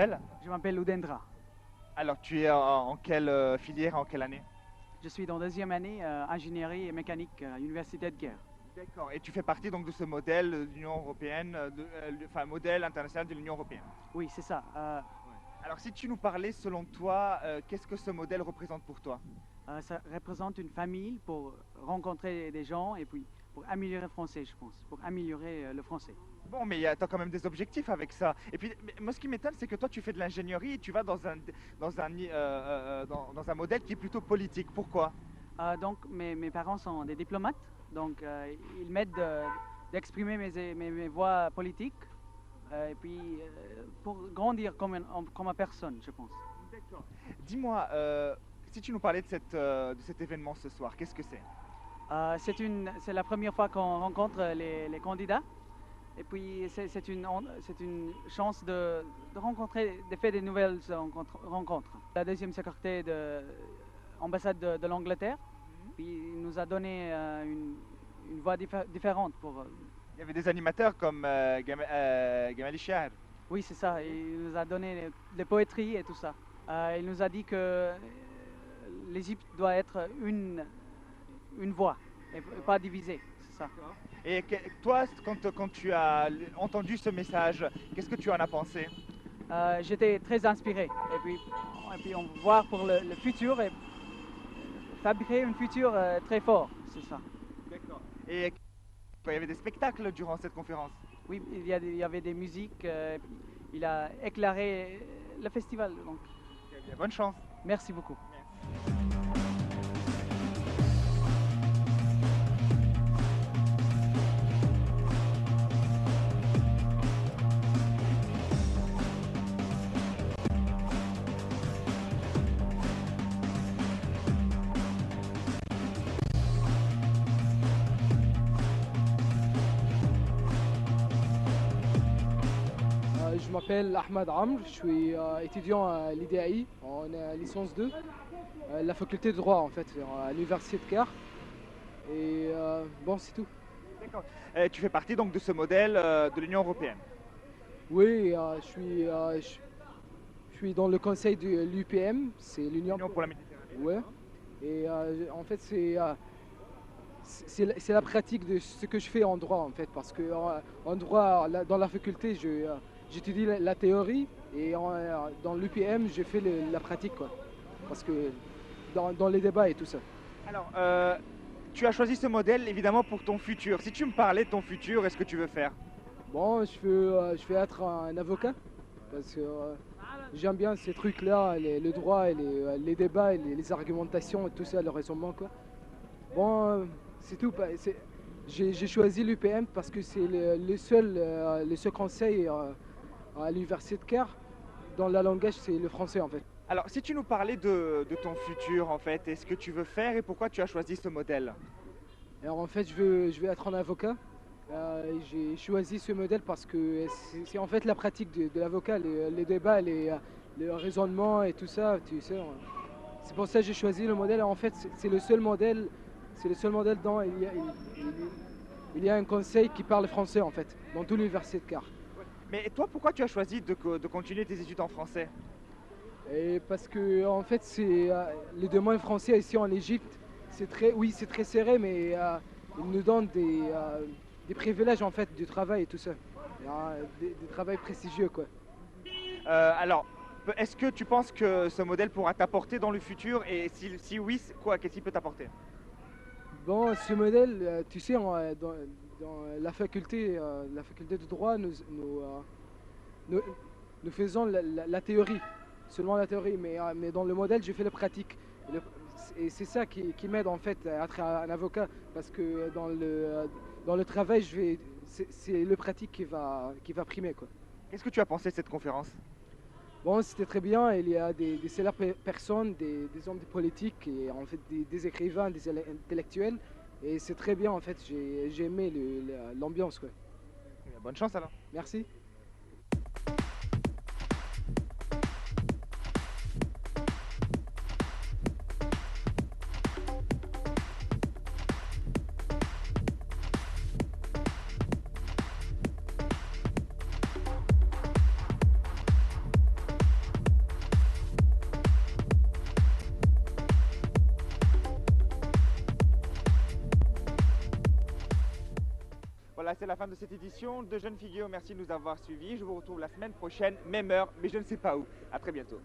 t'appelles? Je m'appelle Udendra. Alors, tu es en quelle filière, en quelle année? Je suis dans deuxième année ingénierie et mécanique à l'Université de Guerre. D'accord. Et tu fais partie donc de ce modèle de l'Union européenne, enfin modèle international de l'Union européenne. Oui, c'est ça. Alors, si tu nous parlais, selon toi, qu'est-ce que ce modèle représente pour toi? Ça représente une famille pour rencontrer des gens et puis pour améliorer le français, je pense, pour améliorer le français. Bon, mais tu as quand même des objectifs avec ça. Et puis, mais moi, ce qui m'étonne, c'est que toi, tu fais de l'ingénierie et tu vas dans un modèle qui est plutôt politique. Pourquoi? Donc, mes parents sont des diplomates, donc ils m'aident d'exprimer mes voix politiques et puis pour grandir comme une personne, je pense. D'accord. Dis-moi, si tu nous parlais de cet événement ce soir, qu'est-ce que c'est? C'est la première fois qu'on rencontre les candidats. Et puis c'est une chance de rencontrer, de faire des nouvelles rencontres. La deuxième secrétaire de l'ambassade de l'Angleterre, puis il nous a donné une voix différente pour. Il y avait des animateurs comme Gamal Char. Oui, c'est ça. Il nous a donné des poétries et tout ça. Il nous a dit que l'Égypte doit être une voix et pas divisée. C'est ça. Et toi, quand tu as entendu ce message, qu'est-ce que tu en as pensé? J'étais très inspiré. Et puis on va voir pour le futur et fabriquer un futur très fort, c'est ça. D'accord. Et il y avait des spectacles durant cette conférence? Oui, il y avait des musiques. Il a éclairé le festival. Donc. Eh bien, bonne chance. Merci beaucoup. Merci. Je m'appelle Ahmad Amr, je suis étudiant à l'IDAI en licence 2, la faculté de droit en fait, à l'université de Caire. Et bon, c'est tout. D'accord. Tu fais partie donc de ce modèle de l'Union européenne? Oui, je suis dans le conseil de l'UPM, c'est l'Union pour la Méditerranée. Ouais. Et en fait, c'est la pratique de ce que je fais en droit en fait, parce que en droit, dans la faculté, j'étudie la théorie et dans l'UPM, je fais la pratique quoi. Parce que dans les débats et tout ça. Alors, tu as choisi ce modèle évidemment pour ton futur. Si tu me parlais de ton futur, est-ce que tu veux faire? Bon, je veux être un avocat parce que j'aime bien ces trucs-là, le droit et les débats et les argumentations et tout ça, le raisonnement quoi. Bon, c'est tout. J'ai choisi l'UPM parce que c'est le seul conseil à l'université de Caire. Dans le langage, c'est le français en fait. Alors, si tu nous parlais de ton futur en fait, et ce que tu veux faire et pourquoi tu as choisi ce modèle? Alors en fait, je veux être un avocat. J'ai choisi ce modèle parce que c'est en fait la pratique de l'avocat, les débats, le raisonnement et tout ça, tu sais. C'est pour ça que j'ai choisi le modèle. En fait, c'est le seul modèle dont il y a un conseil qui parle français en fait, dans toute l'université de Caire. Mais toi, pourquoi tu as choisi de continuer tes études en français? Et parce que en fait, les demandes français ici en Égypte, c'est très serré, mais ils nous donnent des privilèges en fait du travail et tout ça, des travails prestigieux quoi. Alors, est-ce que tu penses que ce modèle pourra t'apporter dans le futur et si oui, qu'est-ce qu'il peut t'apporter? Bon, ce modèle, tu sais, dans la faculté de droit, nous faisons la théorie, seulement la théorie, mais dans le modèle, je fais la pratique. Et c'est ça qui m'aide en fait à être un avocat, parce que dans le travail, c'est le pratique qui va primer quoi. Qu'est-ce que tu as pensé de cette conférence? Bon, c'était très bien. Il y a des célèbres personnes, des hommes politiques, et en fait des écrivains, des intellectuels. Et c'est très bien en fait. J'ai aimé l'ambiance quoi. Bonne chance alors. Merci. Voilà, c'est la fin de cette édition de Jeunes Figures. Merci de nous avoir suivis. Je vous retrouve la semaine prochaine, même heure, mais je ne sais pas où. À très bientôt.